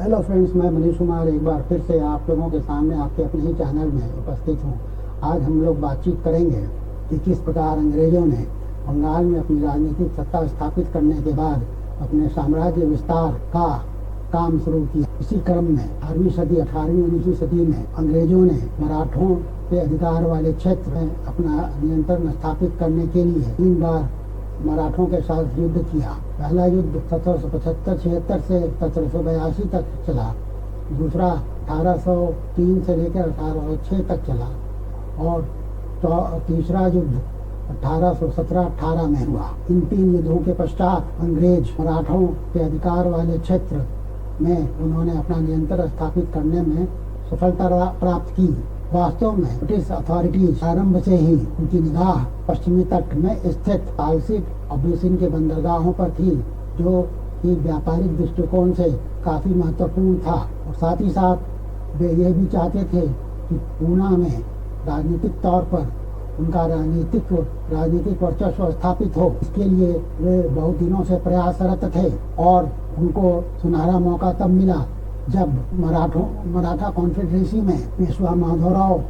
Hello friends, मैं मनीष कुमार एक बार फिर से आप लोगों के सामने आपके अपने ही चैनल में उपस्थित हूँ। आज हम लोग बातचीत करेंगे कि किस प्रकार अंग्रेजों ने बंगाल में अपनी राजनीतिक सत्ता स्थापित करने के बाद अपने साम्राज्य विस्तार का काम शुरू किया। इसी क्रम में 18वीं सदी 19वीं सदी में अंग्रेजों ने मराठों के अधिकार वाले क्षेत्र में अपना नियंत्रण स्थापित करने के लिए 3 बार मराठों के साथ युद्ध किया। पहला युद्ध 1775-76 से 1782 तक चला। दूसरा 1803 से लेकर 1806 तक चला और तीसरा युद्ध 1817-18 में हुआ। इन 3 युद्धों के पश्चात अंग्रेज मराठों के अधिकार वाले क्षेत्र में उन्होंने अपना नियंत्रण स्थापित करने में सफलता प्राप्त की। वास्तव में ब्रिटिश अथॉरिटीज आरंभ से ही उनकी निगाह पश्चिमी तट में स्थित साल्सीट और बेसिन के बंदरगाहों पर थी, जो एक व्यापारिक दृष्टिकोण से काफी महत्वपूर्ण था। और साथ ही साथ वे यह भी चाहते थे कि पूना में राजनीतिक तौर पर उनका राजनीतिक वर्चस्व स्थापित हो। इसके लिए वे बहुत दिनों से प्रयासरत थे और उनको सुनहरा मौका तब मिला जब मराठा कॉन्फेडरेसी में पेशवा माधवराव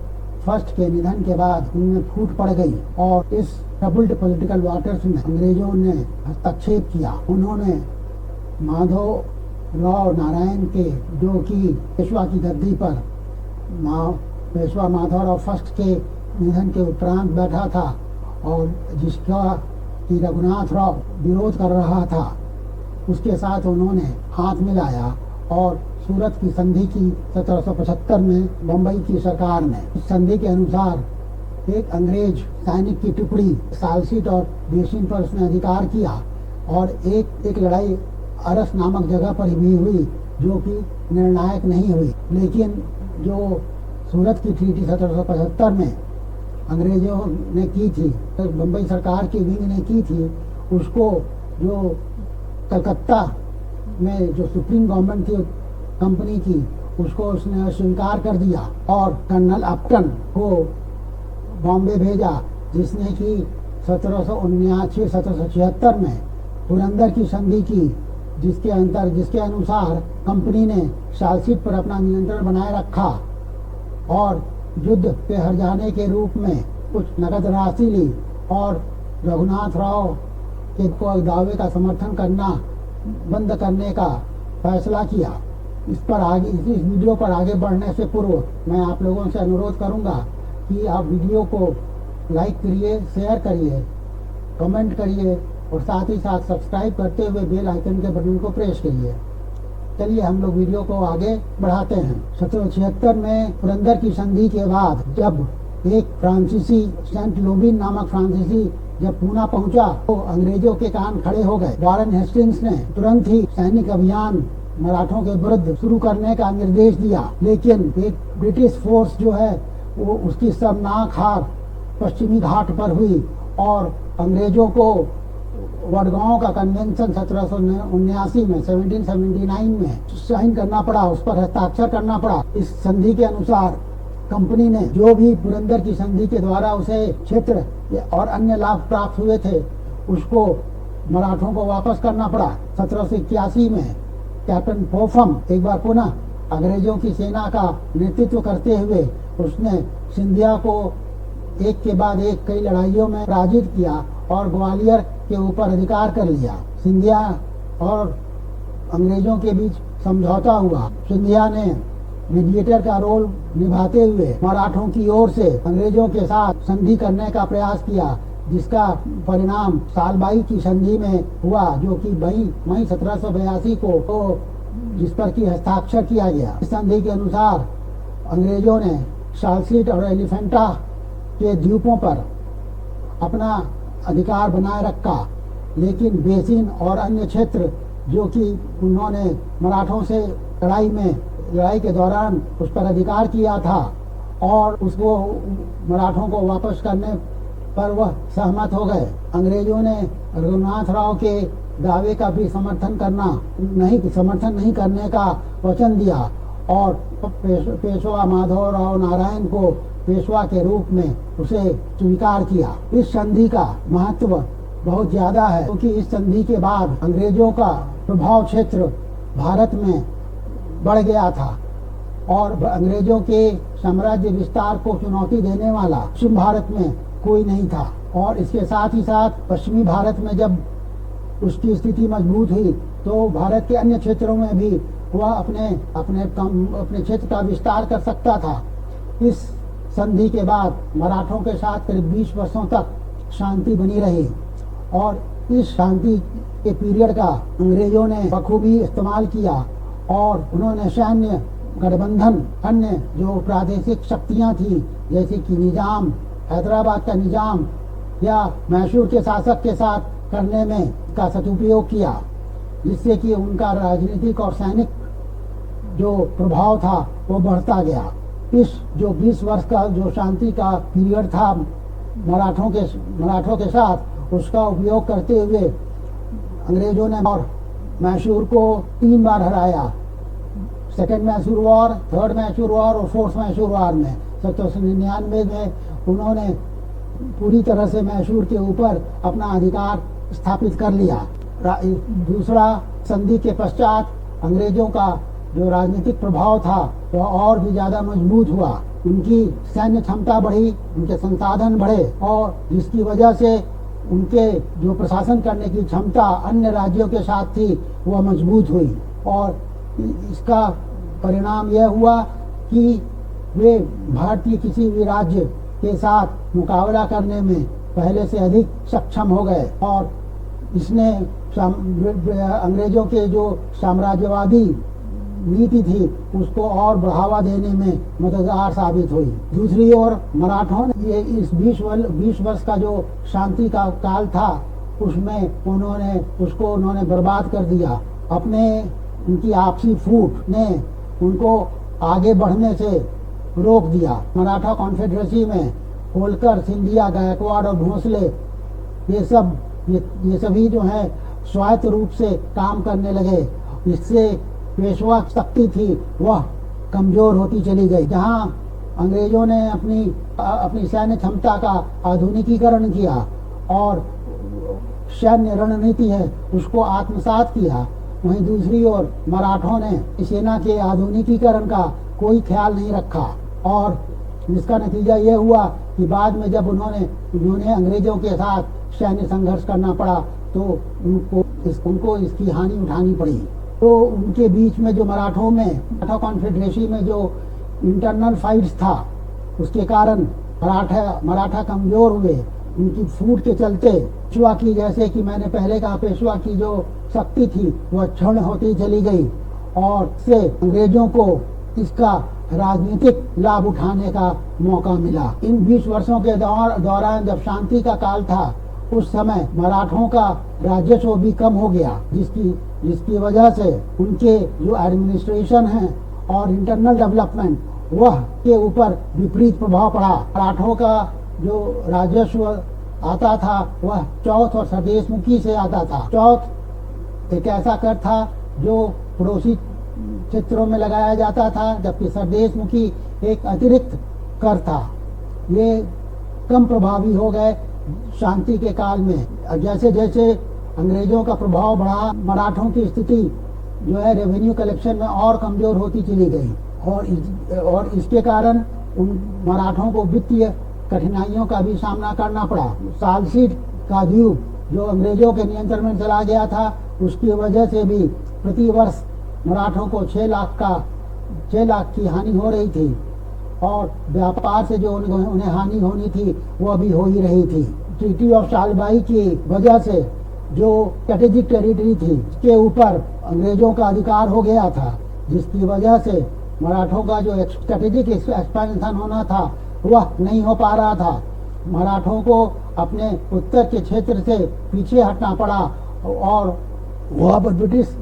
फर्स्ट के निधन के बाद उनमें फूट पड़ गई और इस ट्रबल्ड पॉलिटिकल वाटर्स में अंग्रेजों ने हस्तक्षेप किया। उन्होंने माधवराव नारायण के, जो कि पेशवा की गद्दी पर पेशवा माधवराव फर्स्ट के निधन के उपरांत बैठा था और जिसका कि रघुनाथ राव विरोध कर रहा था, उसके साथ उन्होंने हाथ मिलाया और सूरत की संधि की 1775 में बम्बई की सरकार ने। इस संधि के अनुसार एक अंग्रेज सैनिक की टुकड़ी साल्सीट और बेसिन पर उसने अधिकार किया और एक लड़ाई अरस नामक जगह पर भी हुई, जो कि निर्णायक नहीं हुई। लेकिन जो सूरत की ट्रीटी 1775 में अंग्रेजों ने की थी, तो बम्बई सरकार की विंग ने की थी, उसको जो कलकत्ता में जो सुप्रीम गवर्नमेंट थी कंपनी की, उसको उसने स्वीकार कर दिया और कर्नल अपटन को बॉम्बे भेजा, जिसने कि 1779-1776 में पुरंदर की संधि की, जिसके अनुसार कंपनी ने साल्सीट पर अपना नियंत्रण बनाए रखा और युद्ध के हर जाने के रूप में कुछ नकद राशि ली और रघुनाथ राव के दावे का समर्थन करना बंद करने का फैसला किया। इस वीडियो पर आगे बढ़ने से पूर्व मैं आप लोगों से अनुरोध करूंगा कि आप वीडियो को लाइक करिए, शेयर करिए, कमेंट करिए और साथ ही साथ सब्सक्राइब करते हुए बेल आइकन के बटन को प्रेस करिए। चलिए हम लोग वीडियो को आगे बढ़ाते हैं। 1776 में पुरंदर की संधि के बाद जब एक फ्रांसीसी सेंट लुबीन नामक फ्रांसीसी जब पूना पहुंचा तो अंग्रेजों के कान खड़े हो गए। वॉरेन हेस्टिंग्स ने तुरंत ही सैनिक अभियान मराठों के विरुद्ध शुरू करने का निर्देश दिया, लेकिन एक ब्रिटिश फोर्स जो है वो उसकी शर्मनाक हार पश्चिमी घाट पर हुई और अंग्रेजों को वडगांव का कन्वेंशन 1779 में 1779 में साइन करना पड़ा, उस पर हस्ताक्षर करना पड़ा। इस संधि के अनुसार कंपनी ने जो भी पुरंदर की संधि के द्वारा उसे क्षेत्र और अन्य लाभ प्राप्त हुए थे, उसको मराठों को वापस करना पड़ा। 1781 में कैप्टन पोफम एक बार पुनः अंग्रेजों की सेना का नेतृत्व करते हुए उसने सिंधिया को एक के बाद एक कई लड़ाइयों में पराजित किया और ग्वालियर के ऊपर अधिकार कर लिया। सिंधिया और अंग्रेजों के बीच समझौता हुआ। सिंधिया ने मीडिएटर का रोल निभाते हुए मराठों की ओर से अंग्रेजों के साथ संधि करने का प्रयास किया, जिसका परिणाम सालबाई की संधि में हुआ, जो कि मई 1782 को जिस पर की हस्ताक्षर किया गया। इस संधि के अनुसार अंग्रेजों ने साल्सीट और एलिफेंटा के द्वीपों पर अपना अधिकार बनाए रखा, लेकिन बेसिन और अन्य क्षेत्र जो कि उन्होंने मराठों से लड़ाई के दौरान उस पर अधिकार किया था और उसको मराठों को वापस करने पर वह सहमत हो गए। अंग्रेजों ने रघुनाथ राव के दावे का भी समर्थन नहीं करने का वचन दिया और पेशवा माधवराव नारायण को पेशवा के रूप में उसे स्वीकार किया। इस संधि का महत्व बहुत ज्यादा है, क्योंकि इस संधि के बाद अंग्रेजों का प्रभाव क्षेत्र भारत में बढ़ गया था और अंग्रेजों के साम्राज्य विस्तार को चुनौती देने वाला पश्चिम भारत में कोई नहीं था। और इसके साथ ही साथ पश्चिमी भारत में जब उसकी स्थिति मजबूत हुई तो भारत के अन्य क्षेत्रों में भी वह अपने क्षेत्र का विस्तार कर सकता था। इस संधि के बाद मराठों के साथ करीब 20 वर्षों तक शांति बनी रही और इस शांति के पीरियड का अंग्रेजों ने बखूबी इस्तेमाल किया और उन्होंने सैन्य गठबंधन अन्य जो प्रादेशिक शक्तियां थी जैसे कि निजाम, हैदराबाद का निजाम या मैसूर के शासक के साथ करने में का सदुपयोग किया, जिससे कि उनका राजनीतिक और सैनिक जो प्रभाव था वो बढ़ता गया। इस जो 20 वर्ष का जो शांति का पीरियड था मराठों के साथ, उसका उपयोग करते हुए अंग्रेजों ने और मैसूर को 3 बार हराया। Second Mysore war, third Mysore war और फोर्थ मैसूर वॉर में 1799 में उन्होंने पूरी तरह से मैसूर के ऊपर अपना अधिकार स्थापित कर लिया। दूसरा संधि के पश्चात अंग्रेजों का जो राजनीतिक प्रभाव था वह और भी ज्यादा मजबूत हुआ। उनकी सैन्य क्षमता बढ़ी, उनके संसाधन बढ़े और जिसकी वजह से उनके जो प्रशासन करने की क्षमता अन्य राज्यों के साथ थी वह मजबूत हुई। और इसका परिणाम यह हुआ कि वे भारतीय किसी भी राज्य के साथ मुकाबला करने में पहले से अधिक सक्षम हो गए और इसने अंग्रेजों के जो साम्राज्यवादी नीति थी उसको और बढ़ावा देने में मददगार साबित हुई। दूसरी ओर मराठों ने ये इस 20 वर्ष का जो शांति का काल था उसमें उन्होंने बर्बाद कर दिया। उनकी आपसी फूट ने उनको आगे बढ़ने से रोक दिया। मराठा कॉन्फेडरेसी में होलकर, सिंधिया, गायकवाड़ और भोसले ये सभी जो है स्वायत्त रूप से काम करने लगे। इससे पेशवा शक्ति थी वह कमजोर होती चली गई। जहां अंग्रेजों ने अपनी सैन्य क्षमता का आधुनिकीकरण किया और सैन्य रणनीति है उसको आत्मसात किया, वहीं दूसरी ओर मराठों ने सेना के आधुनिकीकरण का कोई ख्याल नहीं रखा और जिसका नतीजा यह हुआ कि बाद में जब उन्होंने अंग्रेजों के साथ सैन्य संघर्ष करना पड़ा तो उनको इसकी हानि उठानी पड़ी। तो उनके बीच में जो मराठा कॉन्फेडरेसी में जो इंटरनल फाइट्स था उसके कारण मराठा कमजोर हुए। उनकी फूट के चलते पेशवा की, जैसे कि मैंने पहले कहा, पेशवा की जो शक्ति थी वह क्षीण होती चली गई और से अंग्रेजों को इसका राजनीतिक लाभ उठाने का मौका मिला। इन 20 वर्षों के दौरान जब शांति का काल था उस समय मराठों का राजस्व भी कम हो गया, जिसकी वजह से उनके जो एडमिनिस्ट्रेशन है और इंटरनल डेवलपमेंट वह के ऊपर विपरीत प्रभाव पड़ा। मराठों का जो राजस्व आता था वह चौथ और सरदेशमुखी से आता था। चौथ एक ऐसा कर था जो पड़ोसी क्षेत्रों में लगाया जाता था, जबकि सरदेशमुखी एक अतिरिक्त कर था। ये कम प्रभावी हो गए शांति के काल में। जैसे जैसे अंग्रेजों का प्रभाव बढ़ा, मराठों की स्थिति जो है रेवेन्यू कलेक्शन में और कमजोर होती चली गई और इसके कारण उन मराठों को वित्तीय कठिनाइयों का भी सामना करना पड़ा। सालसीट का द्वीप जो अंग्रेजों के नियंत्रण में चला गया था उसकी वजह से भी प्रति वर्ष मराठों को 6 लाख की हानि हो रही थी और व्यापार से जो उन्हें हानि होनी थी वह भी हो ही रही थी। ट्रीटी ऑफ सालबाई की वजह से जो स्ट्रेटेजिक टेरिटरी थी उसके ऊपर अंग्रेजों का अधिकार हो गया था, जिसकी वजह से मराठों का जो स्ट्रेटेजिक एक्सपेंशन होना था वह नहीं हो पा रहा था। मराठों को अपने उत्तर के क्षेत्र से पीछे हटना पड़ा और वह पर ब्रिटिश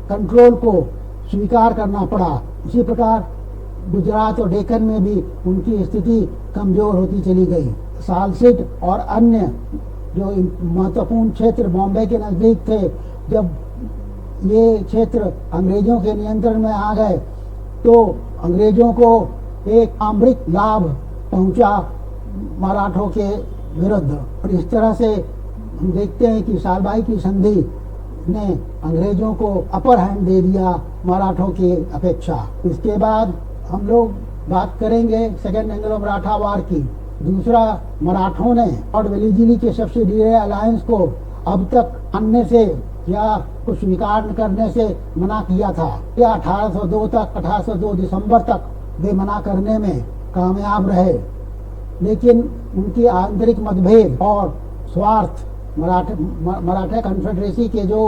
कंट्रोल को स्वीकार करना पड़ा। इसी प्रकार गुजरात और डेक्कन में भी उनकी स्थिति कमजोर होती चली गई। सालसीट और अन्य जो महत्वपूर्ण क्षेत्र बॉम्बे के नजदीक थे, जब ये क्षेत्र अंग्रेजों के नियंत्रण में आ गए तो अंग्रेजों को एक सामरिक लाभ पहुंचा मराठों के विरुद्ध। और इस तरह से हम देखते हैं कि सालबाई की संधि ने अंग्रेजों को अपर हैंड दे दिया मराठों की अपेक्षा। इसके बाद हम लोग बात करेंगे सेकेंड एंग्लो मराठा वार की। दूसरा, मराठों ने लॉर्ड वेलिस्ली के सब्सिडियरी अलायंस को अब तक मानने से या कुछ स्वीकार करने से मना किया था। या 1802 तक 1802 दिसंबर तक वे मना करने में कामयाब रहे, लेकिन उनकी आंतरिक मतभेद और स्वार्थ मराठा कन्फेडरेसी के जो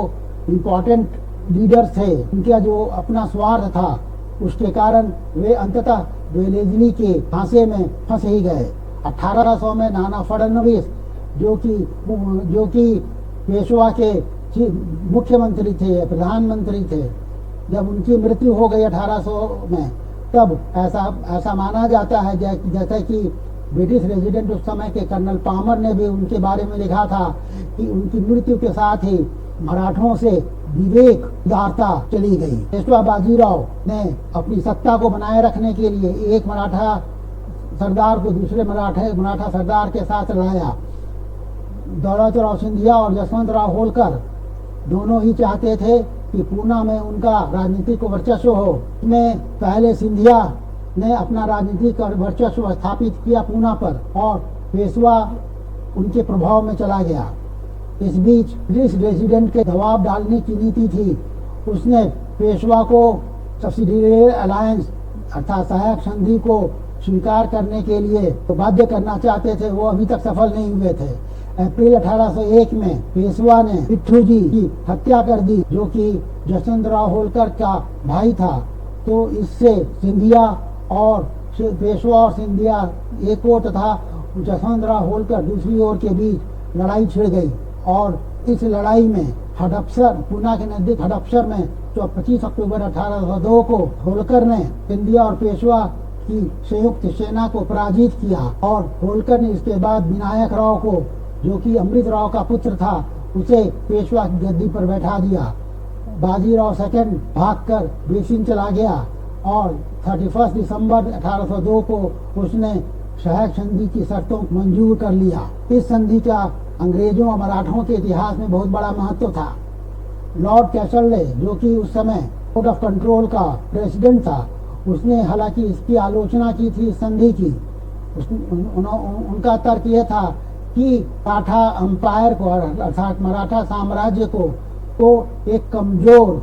इम्पोर्टेंट लीडर्स थे उनका जो अपना स्वार्थ था, उसके कारण वे अंततः वेलेस्ली के फांसे में फंस ही गए। 1800 में नाना फडणवीस जो कि पेशवा के मुख्यमंत्री थे, प्रधानमंत्री थे, जब उनकी मृत्यु हो गई 1800 में, तब ऐसा माना जाता है जैसे कि ब्रिटिश रेजिडेंट उस समय के कर्नल पामर ने भी उनके बारे में लिखा था कि उनकी मृत्यु के साथ ही मराठों से विवेक उदारता चली गई। पेशवा बाजीराव ने अपनी सत्ता को बनाए रखने के लिए एक मराठा सरदार को दूसरे मराठा सरदार के साथ लड़ाया। दौलतराव सिंधिया और जसवंतराव होलकर दोनों ही चाहते थे कि पूना में उनका राजनीतिक वर्चस्व हो। इसमें पहले सिंधिया ने अपना राजनीतिक वर्चस्व स्थापित किया पूना पर और पेशवा उनके प्रभाव में चला गया। इस बीच ब्रिटिश रेजिडेंट के दबाव डालने की नीति थी। उसने पेशवा को सब्सिडियरी अलायंस अर्थात सहायक संधि को स्वीकार करने के लिए तो बाध्य करना चाहते थे, वो अभी तक सफल नहीं हुए थे। अप्रैल 1801 में पेशवा ने पिट्ठू जी की हत्या कर दी, जो कि जसवंतराव होलकर का भाई था। तो इससे सिंधिया और पेशवा और सिंधिया एक ओर तथा जसवंतराव होलकर दूसरी ओर के बीच लड़ाई छिड़ गई और इस लड़ाई में हडपसर, पूना के नजदीक हडपसर में 25 अक्टूबर 1802 को होलकर ने सिंधिया और पेशवा की संयुक्त सेना को पराजित किया और होलकर ने इसके बाद विनायक राव को, जो कि अमृत राव का पुत्र था, उसे पेशवा की गद्दी पर बैठा दिया। बाजीराव सेकंड भागकर बेसिन चला गया और 31 दिसंबर 1802 को उसने सहायक संधि की शर्तों को मंजूर कर लिया। इस संधि का अंग्रेजों और मराठों के इतिहास में बहुत बड़ा महत्व था। लॉर्ड कैसलले, जो कि उस समय कोर्ट ऑफ कंट्रोल का प्रेसिडेंट था, उसने हालांकि इसकी आलोचना की थी संधि की। उनका तर्क यह था कि मराठा अंपायर को अर्थात मराठा साम्राज्य को एक कमजोर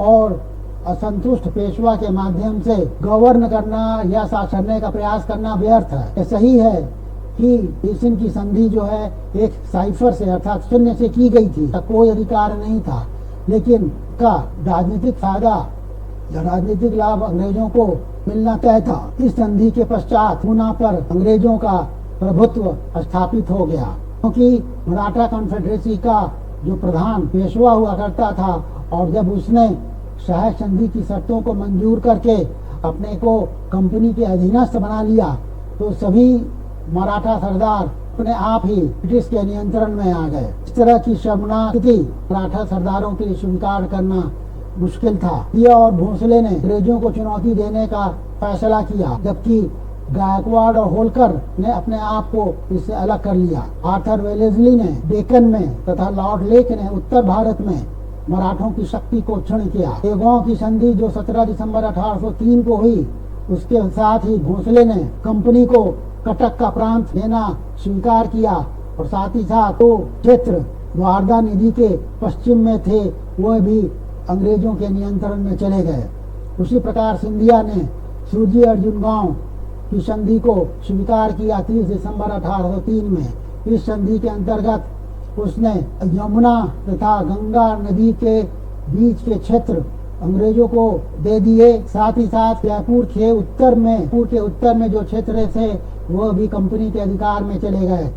और असंतुष्ट पेशवा के माध्यम से गवर्न करना या शासन करने का प्रयास करना व्यर्थ है। ये सही है कि बेसिन की संधि जो है एक साइफर से अर्थात शून्य से की गई थी, कोई अधिकार नहीं था, लेकिन का राजनीतिक फायदा या राजनीतिक लाभ अंग्रेजों को मिलना तय था। इस संधि के पश्चात पूना पर अंग्रेजों का प्रभुत्व स्थापित हो गया, क्योंकि मराठा कॉन्फेडरेसी का जो प्रधान पेशवा हुआ करता था और जब उसने सहायक संधि की शर्तों को मंजूर करके अपने को कंपनी के अधीनस्थ बना लिया, तो सभी मराठा सरदार अपने आप ही ब्रिटिश के नियंत्रण में आ गए। इस तरह की शर्मनाक स्थिति मराठा सरदारों के लिए स्वीकार करना मुश्किल था। दिया और भोसले ने अंग्रेजों को चुनौती देने का फैसला किया, जबकि गायकवाड़ और होलकर ने अपने आप को इससे अलग कर लिया। आर्थर वेलेस्ली ने डेक्कन में तथा लॉर्ड लेक ने उत्तर भारत में मराठों की शक्ति को क्षीण किया। एगों की संधि जो 17 दिसंबर 1803 को हुई, उसके साथ ही भोसले ने कंपनी को कटक का प्रांत देना स्वीकार किया और साथ ही साथ तो क्षेत्र वारदा नदी के पश्चिम में थे वह भी अंग्रेजों के नियंत्रण में चले गए। उसी प्रकार सिंधिया ने सूजी अर्जुन गांव की संधि को स्वीकार किया 30 दिसंबर 1803 में। इस संधि के अंतर्गत उसने यमुना तथा गंगा नदी के बीच के क्षेत्र अंग्रेजों को दे दिए। साथ ही साथ जयपुर के उत्तर में जो क्षेत्र थे वह भी कंपनी के अधिकार में चले गए।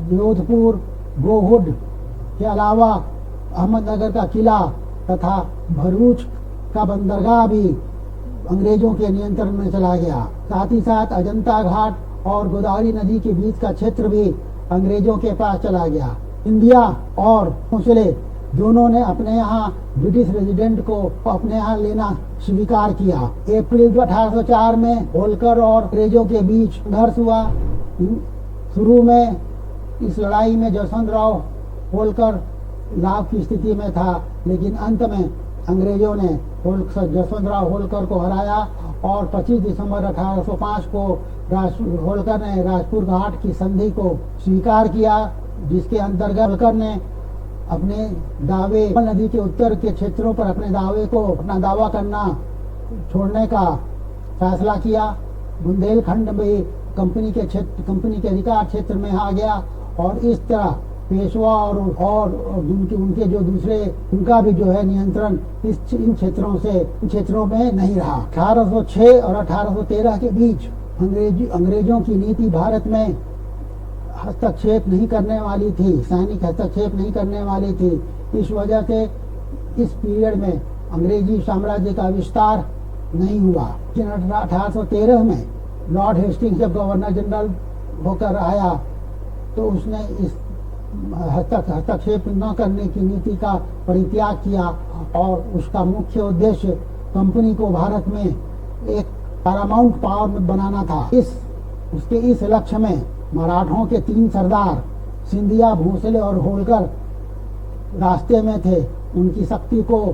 जोधपुर, गोहुड के अलावा अहमदनगर का किला तथा भरूच का बंदरगाह भी अंग्रेजों के नियंत्रण में चला गया। साथ ही साथ अजंता घाट और गोदावरी नदी के बीच का क्षेत्र भी अंग्रेजों के पास चला गया। इंडिया और भोसले दोनों ने अपने यहाँ ब्रिटिश रेजिडेंट को अपने यहाँ लेना स्वीकार किया। अप्रैल 1804 में होलकर और अंग्रेजों के बीच संघर्ष हुआ। शुरू में इस लड़ाई में जसवंतराव होलकर लाभ की स्थिति में था, लेकिन अंत में अंग्रेजों ने जसवंतराव होलकर को हराया और 25 दिसंबर 1805 को होलकर ने राजपुर घाट की संधि को स्वीकार किया, जिसके अंतर्गत होलकर ने अपने दावे नदी के उत्तर के क्षेत्रों पर अपना दावा करना छोड़ने का फैसला किया। बुंदेलखंड में कंपनी के अधिकार क्षेत्र में आ गया और इस तरह पेशवा और उनके जो दूसरे उनका भी जो है नियंत्रण इन क्षेत्रों में नहीं रहा। 1806 और 1813 के बीच अंग्रेजों की नीति भारत में हस्तक्षेप नहीं करने वाली थी, सैनिक हस्तक्षेप नहीं करने वाली थी। इस वजह से इस पीरियड में अंग्रेजी साम्राज्य का विस्तार नहीं हुआ। 1813 में लॉर्ड हेस्टिंग्स जब गवर्नर जनरल होकर आया तो उसने इस हस्तक्षेप न करने की नीति का परित्याग किया और उसका मुख्य उद्देश्य कंपनी को भारत में एक पैरामाउंट पावर में बनाना था। उसके इस लक्ष्य में मराठों के 3 सरदार सिंधिया, भोसले और होलकर रास्ते में थे। उनकी शक्ति को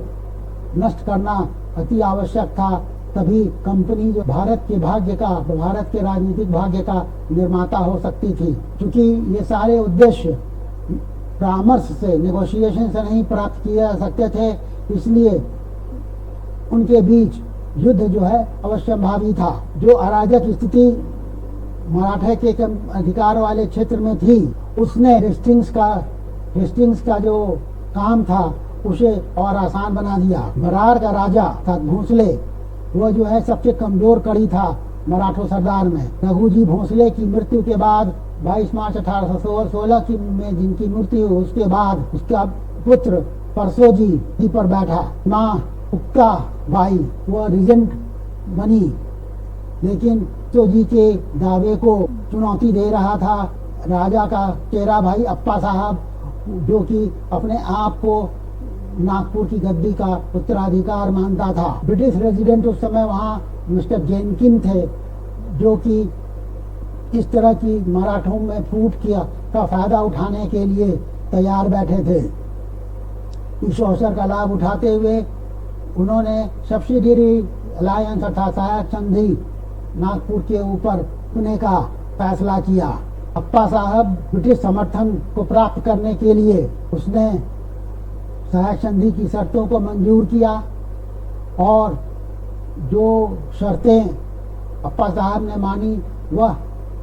नष्ट करना अति आवश्यक था, तभी कंपनी जो भारत के राजनीतिक भाग्य का निर्माता हो सकती थी। क्योंकि ये सारे उद्देश्य परामर्श से, नेगोशिएशन से नहीं प्राप्त किए जा सकते थे, इसलिए उनके बीच युद्ध जो है अवश्यंभावी था। जो अराजक स्थिति मराठे के अधिकार वाले क्षेत्र में थी, उसने हेस्टिंग्स का जो काम था उसे और आसान बना दिया। बरार का राजा था भोसले, वह जो है सबसे कमजोर कड़ी था मराठों सरदार में। रघुजी भोसले की मृत्यु के बाद 22 मार्च 1816 में जिनकी मृत्यु हुई, उसके बाद उसका पुत्र परसोजी पर बैठा। माँ उक्ता बाई वह रिजेंट बनी, लेकिन परसोजी के दावे को चुनौती दे रहा था राजा का चेहरा भाई अप्पा साहब, जो कि अपने आप को नागपुर की गद्दी का उत्तराधिकार मानता था। ब्रिटिश रेजिडेंट उस समय वहाँ मिस्टर जेनकिन थे, जो कि इस तरह की मराठों में फूट का फायदा उठाने के लिए तैयार बैठे थे। इस अवसर का लाभ उठाते हुए उन्होंने सब्सिडियरी अलायंस अर्थात सहायक संधि नागपुर के ऊपर रखने का फैसला किया। अप्पा साहब ब्रिटिश समर्थन को प्राप्त करने के लिए उसने सहायक संधि की शर्तों को मंजूर किया और जो शर्तें अप्पा साहब ने मानी वह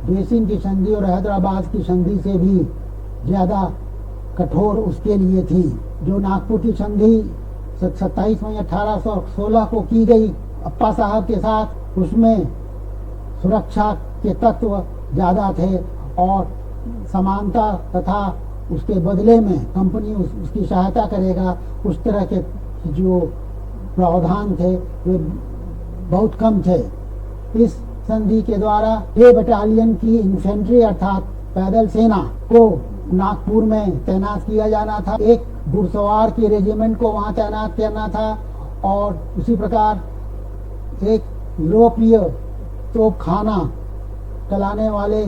बेसिन की संधि और हैदराबाद की संधि से भी ज्यादा कठोर उसके लिए थी। जो नागपुर की संधि 27 मई 1816 को की गई अप्पा साहब के साथ, उसमें सुरक्षा के तत्व ज्यादा थे और समानता तथा उसके बदले में कंपनी उसकी सहायता करेगा उस तरह के जो प्रावधान थे वे बहुत कम थे। इस संधि के द्वारा 6 बटालियन की इन्फेंट्री अर्थात पैदल सेना को नागपुर में तैनात किया जाना था। एक घुड़सवार के रेजिमेंट को वहां तैनात करना था और उसी प्रकार एक यूरोपीय तोपखाना चलाने वाले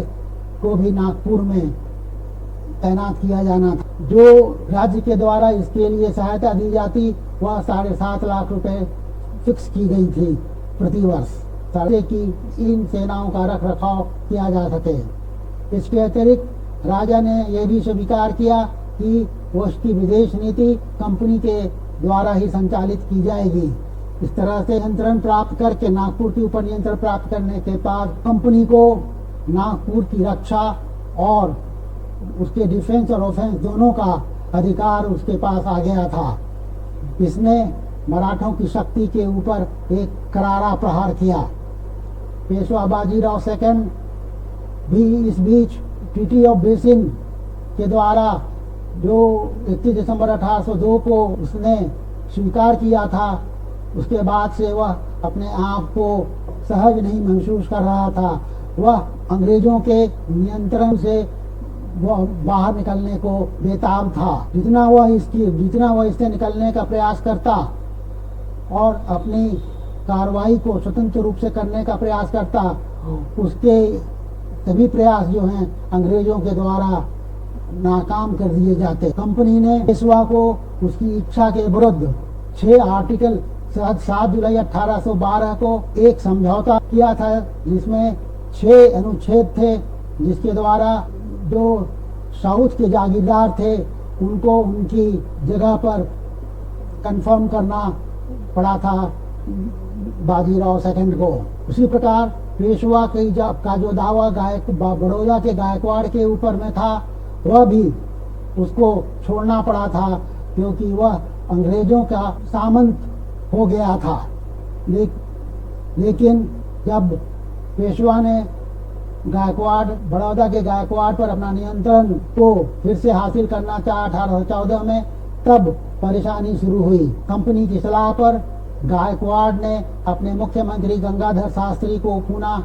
को भी नागपुर में तैनात किया जाना था। जो राज्य के द्वारा इसके लिए सहायता दी जाती वह 7.5 लाख रुपए फिक्स की गई थी प्रतिवर्ष, ताकि कि इन सेनाओं का रख रखाव किया जा सके। इसके अतिरिक्त राजा ने यह भी स्वीकार किया कि उसकी विदेश नीति कंपनी के द्वारा ही संचालित की जाएगी। इस तरह से नियंत्रण प्राप्त करके नागपुर के ऊपर नियंत्रण प्राप्त करने के बाद कंपनी को नागपुर की रक्षा और उसके डिफेंस और ऑफेंस दोनों का अधिकार उसके पास आ गया था। इसने मराठों की शक्ति के ऊपर एक करारा प्रहार किया। पेशवा बाजीराव सेकंड भी इस बीच ट्रीटी ऑफ बेसिन के द्वारा जो 31 दिसंबर 1802 को उसने स्वीकार किया था, उसके बाद से वह अपने आप को सहज नहीं महसूस कर रहा था। वह अंग्रेजों के नियंत्रण से वह बाहर निकलने को बेताब था। जितना वह इससे निकलने का प्रयास करता और अपनी कार्रवाई को स्वतंत्र रूप से करने का प्रयास करता, उसके सभी प्रयास जो हैं अंग्रेजों के द्वारा नाकाम कर दिए जाते। कंपनी ने पेशवा को उसकी इच्छा के विरुद्ध 6 आर्टिकल 7 जुलाई 1812 को एक समझौता किया था, जिसमें 6 अनुच्छेद थे, जिसके द्वारा जो साउथ के जागीरदार थे उनको उनकी जगह पर कंफर्म करना पड़ा था बाजीराव सेकंड को। उसी प्रकार पेशवा का जो दावा बड़ौदा के गायकवाड़ के ऊपर में था, वह भी उसको छोड़ना पड़ा था, क्योंकि वह अंग्रेजों का सामंत हो गया था। लेकिन जब पेशवा ने बड़ौदा के गायकवाड़ पर अपना नियंत्रण को फिर से हासिल करना चाहा 1814 में, तब परेशानी शुरू हुई। कंपनी की सलाह पर गायकवाड़ ने अपने मुख्यमंत्री गंगाधर शास्त्री को पूना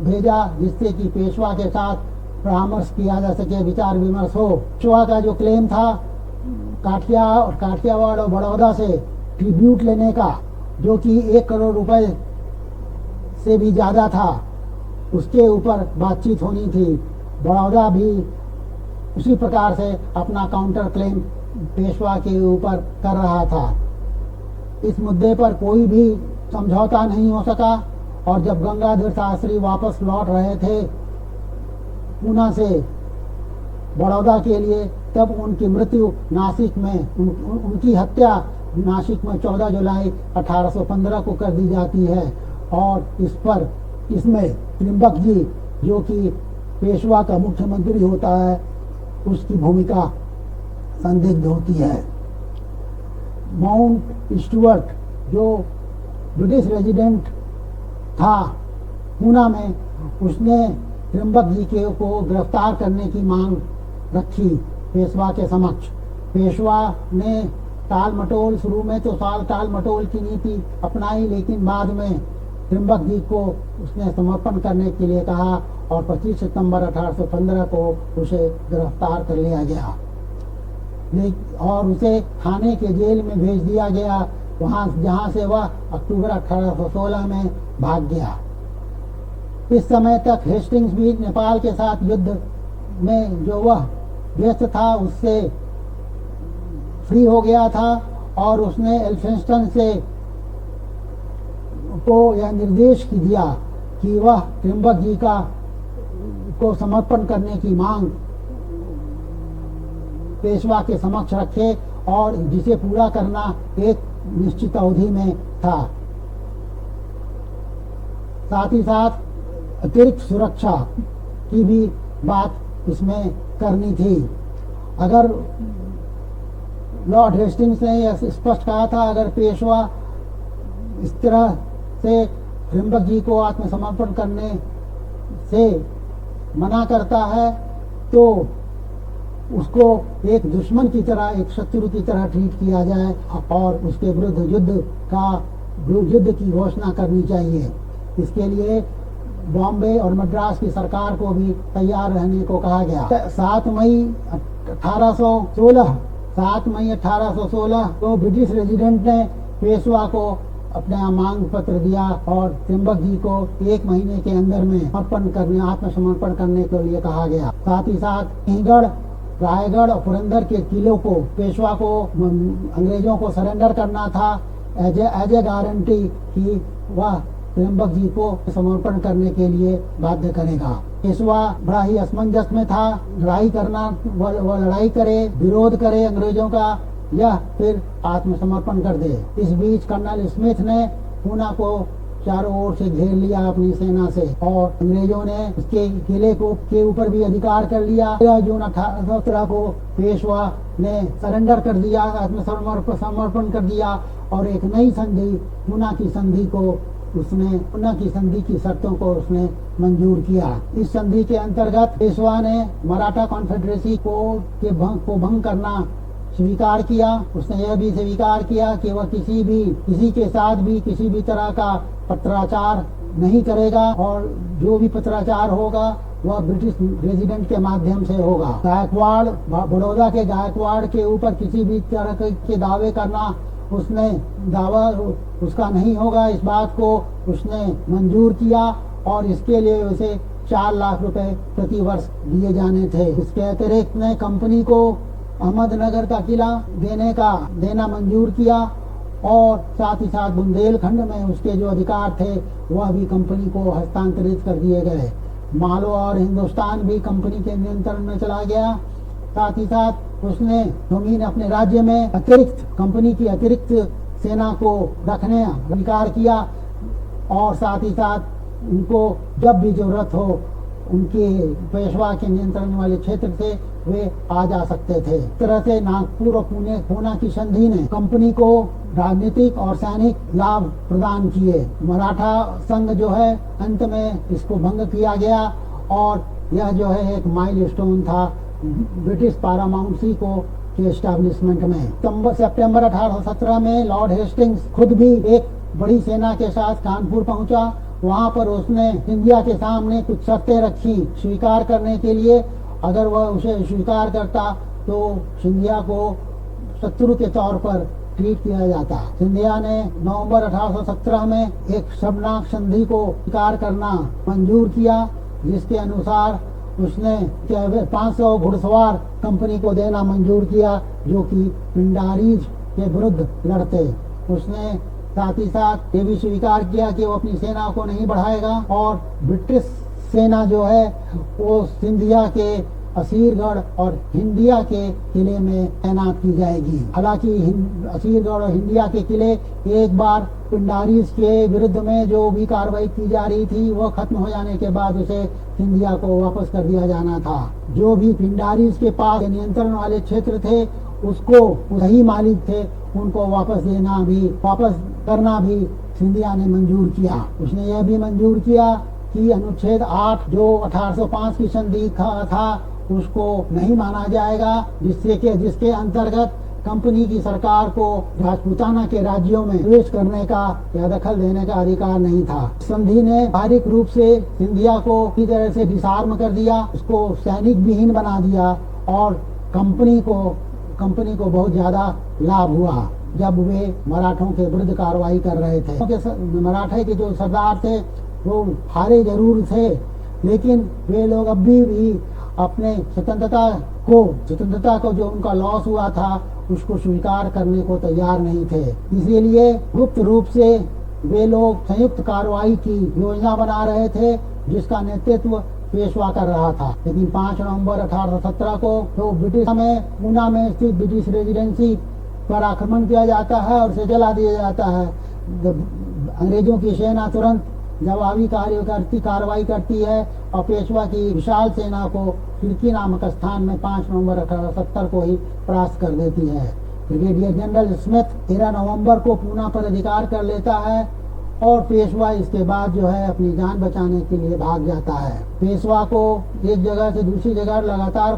भेजा, जिससे कि पेशवा के साथ परामर्श किया जा सके, विचार विमर्श हो। पेशवा का जो क्लेम था काठियावाड़ और बड़ौदा से ट्रिब्यूट लेने का, जो कि 1 करोड़ रुपए से भी ज्यादा था, उसके ऊपर बातचीत होनी थी। बड़ौदा भी उसी प्रकार से अपना काउंटर क्लेम पेशवा के ऊपर कर रहा था। इस मुद्दे पर कोई भी समझौता नहीं हो सका, और जब गंगाधर शास्त्री वापस लौट रहे थे पूना से बड़ौदा के लिए, तब उनकी मृत्यु नासिक में उनकी हत्या नासिक में 14 जुलाई 1815 को कर दी जाती है। और इसमें त्रिम्बक जी, जो कि पेशवा का मुख्यमंत्री होता है, उसकी भूमिका संदिग्ध होती है। माउंट स्टुअर्ट, जो ब्रिटिश रेजिडेंट था पूना में, उसने त्रिम्बक जी को गिरफ्तार करने की मांग रखी पेशवा के समक्ष। पेशवा ने शुरू में तो टाल मटोल की नीति अपनाई, लेकिन बाद में त्रिम्बक जी को उसने समर्पण करने के लिए कहा, और 25 सितंबर 1815 को उसे गिरफ्तार कर लिया गया और उसे थाने के जेल में भेज दिया गया, जहां से वह अक्टूबर 1816 में भाग गया। इस समय तक हेस्टिंग्स भी नेपाल के साथ युद्ध में जो वह व्यस्त था, उससे फ्री हो गया था, और उसने एल्फिंस्टन से को यह निर्देश दिया कि वह त्रिम्बक जी को समर्पण करने की मांग पेशवा के समक्ष रखे, और जिसे पूरा करना एक निश्चित अवधि में था। साथ ही साथ अतिरिक्त सुरक्षा की भी बात इसमें करनी थी। अगर लॉर्ड हेस्टिंग्स ने यह स्पष्ट कहा था, अगर पेशवा इस तरह से त्रिम्बक जी को आत्मसमर्पण करने से मना करता है, तो उसको एक दुश्मन की तरह, एक शत्रु की तरह ट्रीट किया जाए, और उसके विरुद्ध युद्ध की घोषणा करनी चाहिए। इसके लिए बॉम्बे और मद्रास की सरकार को भी तैयार रहने को कहा गया। 7 मई 1816 को ब्रिटिश रेजिडेंट ने पेशवा को अपना मांग पत्र दिया, और त्रिम्बक जी को 1 महीने के अंदर में आत्मसमर्पण करने के लिए कहा गया। साथ ही साथ सिंहगढ़, रायगढ़ और पुरंदर के किलों को पेशवा को अंग्रेजों को सरेंडर करना था, एज ए गारंटी कि वह त्रिम्बक जी को समर्पण करने के लिए बाध्य करेगा। पेशवा बड़ा ही असमंजस में था, वह लड़ाई करे, विरोध करे अंग्रेजों का, या फिर आत्मसमर्पण कर दे। इस बीच कर्नल स्मिथ ने पूना को चारों ओर से घेर लिया अपनी सेना से, और अंग्रेजों ने इसके किले के ऊपर भी अधिकार कर लिया। 13 जून 1817 को पेशवा ने सरेंडर कर दिया, आत्मसमर्पण कर दिया, और एक नई संधि पूना की संधि की शर्तों को उसने मंजूर किया। इस संधि के अंतर्गत पेशवा ने मराठा कॉन्फेडरेसी को भंग करना स्वीकार किया। उसने यह भी स्वीकार किया कि वह किसी के साथ भी किसी भी तरह का पत्राचार नहीं करेगा, और जो भी पत्राचार होगा वह ब्रिटिश रेजिडेंट के माध्यम से होगा। गायकवाड़, बड़ौदा के गायकवाड़ के ऊपर किसी भी तरह के दावे करना उसका नहीं होगा, इस बात को उसने मंजूर किया, और इसके लिए उसे 4 लाख रुपए प्रति वर्ष दिए जाने थे। इसके अतिरिक्त ने कंपनी को अहमदनगर का किला देना मंजूर किया और साथ ही साथ बुंदेलखंड में उसके जो अधिकार थे वह भी कंपनी को हस्तांतरित कर दिए गए। मालो और हिंदुस्तान भी कंपनी के नियंत्रण में चला गया। साथ ही साथ उसने जमीन अपने राज्य में कंपनी की अतिरिक्त सेना को रखने अधिकार किया और साथ ही साथ उनको जब भी जरूरत हो उनके पेशवा के नियंत्रण वाले क्षेत्र से वे आ जा सकते थे। इस तरह से नागपुर और पूना की संधि ने कंपनी को राजनीतिक और सैनिक लाभ प्रदान किए। मराठा संघ जो है अंत में इसको भंग किया गया और यह जो है एक माइलस्टोन था ब्रिटिश पारामाउंसी को के एस्टैब्लिशमेंट में। सितंबर 1817 में लॉर्ड हेस्टिंग्स खुद भी एक बड़ी सेना के साथ कानपुर पहुंचा। वहां पर उसने सिंधिया के सामने कुछ शर्तें रखी स्वीकार करने के लिए। अगर वह उसे स्वीकार करता तो सिंधिया को शत्रु के तौर पर ट्रीट किया जाता। सिंधिया ने नवंबर 1817 में एक शबनाक संधि को स्वीकार करना मंजूर किया, जिसके अनुसार उसने 500 घुड़सवार कंपनी को देना मंजूर किया जो कि पिंडारीज के विरुद्ध लड़ते। उसने साथ ही साथ ये भी स्वीकार किया कि वो अपनी सेना को नहीं बढ़ाएगा और ब्रिटिश सेना जो है वो सिंधिया के असीरगढ़ और हिंडिया के किले में तैनात की जाएगी। हालांकि असीरगढ़ और हिंडिया के किले एक बार पिंडारीज के विरुद्ध में जो भी कार्रवाई की जा रही थी वह खत्म हो जाने के बाद उसे सिंधिया को वापस कर दिया जाना था। जो भी पिंडारीज के पास नियंत्रण वाले क्षेत्र थे उसको वही मालिक थे उनको वापस करना भी सिंधिया ने मंजूर किया। उसने यह भी मंजूर किया कि अनुच्छेद 8 जो 1805 की संधि था उसको नहीं माना जाएगा, जिसके अंतर्गत कंपनी की सरकार को राजपूताना के राज्यों में प्रवेश करने का या दखल देने का अधिकार नहीं था। संधि ने बारीक रूप से सिंधिया को पूरी तरह से डिसआर्म कर दिया, उसको सैनिक विहीन बना दिया और कंपनी को बहुत ज्यादा लाभ हुआ जब वे मराठों के विरुद्ध कार्रवाई कर रहे थे। मराठे के जो सरदार थे वो हारे जरूर थे, लेकिन वे लोग अब भी अपने स्वतंत्रता को जो उनका लॉस हुआ था उसको स्वीकार करने को तैयार नहीं थे। इसीलिए गुप्त रूप से वे लोग संयुक्त कार्रवाई की योजना बना रहे थे जिसका नेतृत्व पेशवा कर रहा था। लेकिन 5 नवंबर 1817 को तो ब्रिटिश में पूना में स्थित ब्रिटिश रेजिडेंसी पर आक्रमण किया जाता है और उसे जला दिया जाता है। अंग्रेजों की सेना तुरंत जवाबी कार्रवाई करती है और पेशवा की विशाल सेना को खिड़की नामक स्थान में 5 नवंबर 1870 को ही परास्त कर देती है। ब्रिगेडियर जनरल स्मिथ 13 नवंबर को पूना पर अधिकार कर लेता है और पेशवा इसके बाद जो है अपनी जान बचाने के लिए भाग जाता है। पेशवा को एक जगह से दूसरी जगह लगातार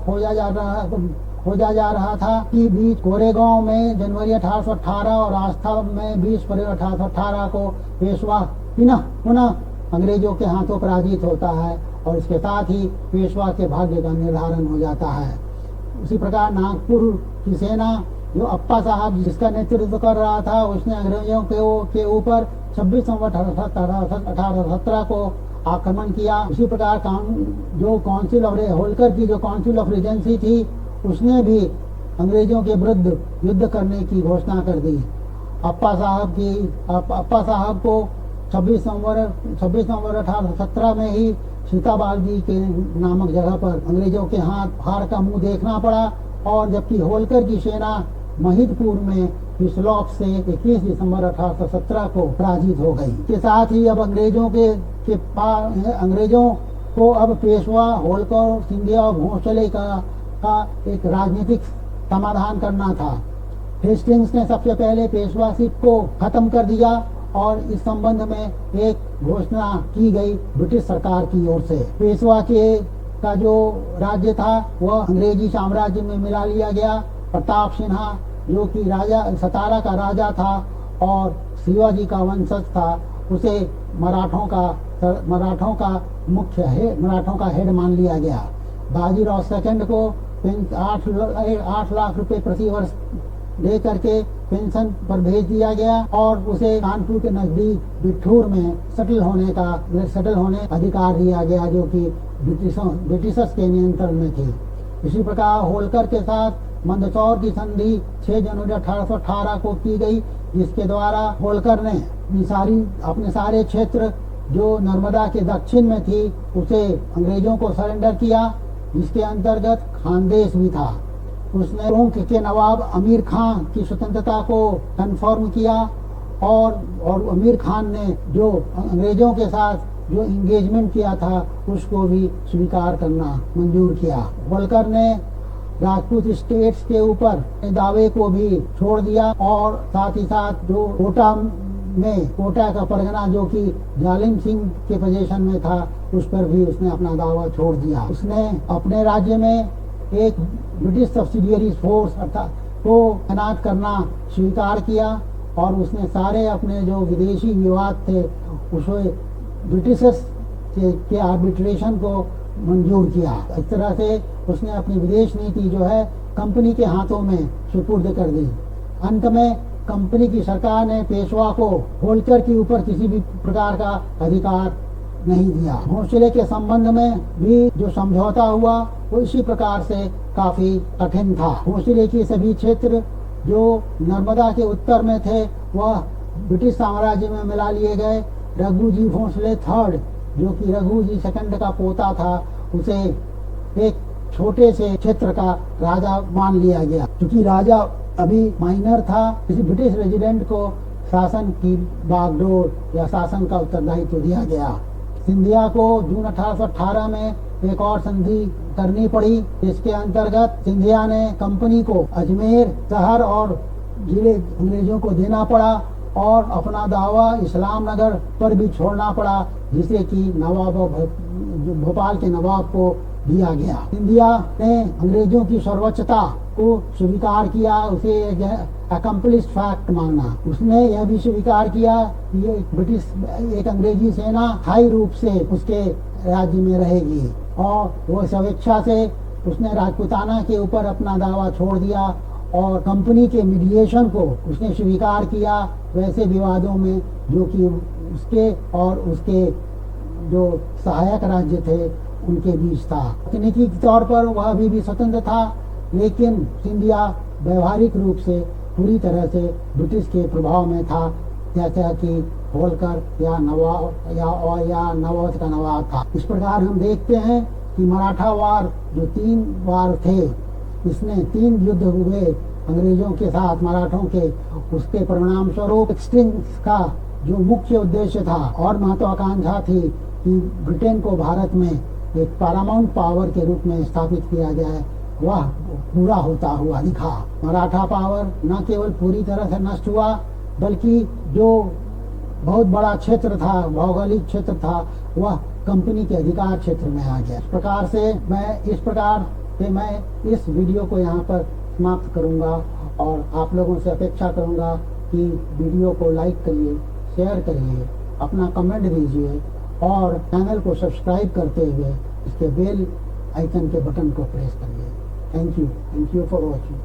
खोजा जा रहा था कि बीच कोरेगांव में जनवरी 1818 और आस्था में 20 फरवरी 1818 को पेशवा पुनः अंग्रेजों के हाथों पराजित होता है और इसके साथ ही पेशवा के भाग्य का निर्धारण हो जाता है। उसी प्रकार नागपुर की सेना जो अप्पा साहब जिसका नेतृत्व कर रहा था उसने अंग्रेजों के ऊपर 26 नवंबर 1817 को आक्रमण किया। उसी प्रकार जो काउंसिल ऑफ होलकर की जो काउंसिल ऑफ रीजेंसी थी उसने भी अंग्रेजों के विरुद्ध युद्ध करने की घोषणा कर दी। अप्पा साहब को 26 नवंबर 1817 में ही सीताबादी के नामक जगह पर अंग्रेजों के हार का मुंह देखना पड़ा और जबकि होलकर की सेना महिदपुर में हिस्लॉप से 21 दिसंबर 1817 को पराजित हो गई। के साथ ही अब अंग्रेजों को अब पेशवा होलकर सिंधिया और भोसले का एक राजनीतिक समाधान करना था। हेस्टिंग्स ने सबसे पहले पेशवाशिप को खत्म कर दिया और इस संबंध में एक घोषणा की गई ब्रिटिश सरकार की ओर से। पेशवा का जो राज्य था वह अंग्रेजी साम्राज्य में मिला लिया गया। प्रताप सिन्हा जो कि सतारा का राजा था और शिवाजी का वंशज था उसे मराठों का हेड मान लिया गया। बाजीराव सेकंड को 8 लाख रुपए प्रति वर्ष दे करके पेंशन पर भेज दिया गया और उसे कानपुर के नजदीक बिठूर में सेटल होने अधिकार दिया गया, जो कि ब्रिटिशर्स के नियंत्रण में थी। इसी प्रकार होलकर के साथ मंदसौर की संधि 6 जनवरी 1818 को की गई, जिसके द्वारा होलकर ने अपने सारे क्षेत्र जो नर्मदा के दक्षिण में थी उसे अंग्रेजों को सरेंडर किया, जिसके अंतर्गत खानदेश भी था। उसने टोंक के नवाब अमीर खान की स्वतंत्रता को कन्फर्म किया और अमीर खान ने जो अंग्रेजों के साथ जो इंगेजमेंट किया था उसको भी स्वीकार करना मंजूर किया। होलकर ने राजपूत स्टेट्स के ऊपर दावे को भी छोड़ दिया और साथ ही साथ जो कोटा का परगना जो कि जालिम सिंह के पोजीशन में था उस पर भी उसने अपना दावा छोड़ दिया। उसने अपने राज्य में एक ब्रिटिश सब्सिडियरी फोर्स अर्थात को तैनात करना स्वीकार किया और उसने सारे अपने जो विदेशी विवाद थे उसे ब्रिटिशर्स के आर्बिट्रेशन को मंजूर किया। इस तरह से उसने अपनी विदेश नीति जो है कंपनी के हाथों में सुपुर्द कर दी। अंत में कंपनी की सरकार ने पेशवा को होलकर के ऊपर किसी भी प्रकार का अधिकार नहीं दिया। घोंसले के संबंध में भी जो समझौता हुआ वो इसी प्रकार से काफी कठिन था। घोंसले के सभी क्षेत्र जो नर्मदा के उत्तर में थे वह ब्रिटिश साम्राज्य में मिला लिए गए। रघुजी भोंसले थर्ड जो कि रघुजी सेकंड का पोता था उसे एक छोटे से क्षेत्र का राजा मान लिया गया। क्योंकि राजा अभी माइनर था, किसी ब्रिटिश रेजिडेंट को शासन की बागडोर या शासन का उत्तरदायित्व दिया गया। सिंधिया को जून 1818 में एक और संधि करनी पड़ी, जिसके अंतर्गत सिंधिया ने कंपनी को अजमेर शहर और जिले अंग्रेजों को देना पड़ा और अपना दावा इस्लाम नगर पर भी छोड़ना पड़ा, जिसे कि भोपाल के नवाब को दिया गया। सिंधिया ने अंग्रेजों की सर्वोच्चता को स्वीकार किया, उसे अकम्पलिश्ड फैक्ट माना। उसने यह भी स्वीकार किया कि एक अंग्रेजी सेना स्थायी रूप से उसके राज्य में रहेगी और वो स्वेच्छा से उसने राजपूताना के ऊपर अपना दावा छोड़ दिया और कंपनी के मीडिएशन को उसने स्वीकार किया वैसे विवादों में जो कि उसके और उसके जो सहायक राज्य थे उनके बीच था। तकनीकी तौर पर वह अभी भी स्वतंत्र था, लेकिन सिंधिया व्यवहारिक रूप से पूरी तरह से ब्रिटिश के प्रभाव में था, जैसा कि होलकर या नवाब का नवाब था। इस प्रकार हम देखते हैं कि मराठा वार जो 3 वार थे, इसमें 3 युद्ध हुए अंग्रेजों के साथ मराठों के। उसके परिणाम स्वरूप एक्सटिंक्ट का जो मुख्य उद्देश्य था और महत्वाकांक्षा थी कि ब्रिटेन को भारत में एक पैरामाउंट पावर के रूप में स्थापित किया जाए, वह पूरा होता हुआ दिखा। मराठा पावर न केवल पूरी तरह से नष्ट हुआ, बल्कि जो बहुत बड़ा क्षेत्र था, भौगोलिक क्षेत्र था, वह कंपनी के अधिकार क्षेत्र में आ गया। इस प्रकार से मैं इस वीडियो को यहाँ पर समाप्त करूँगा और आप लोगों से अपेक्षा करूँगा कि वीडियो को लाइक करिए, शेयर करिए, अपना कमेंट दीजिए और चैनल को सब्सक्राइब करते हुए इसके बेल आइकन के बटन को प्रेस करिए। Thank you for watching.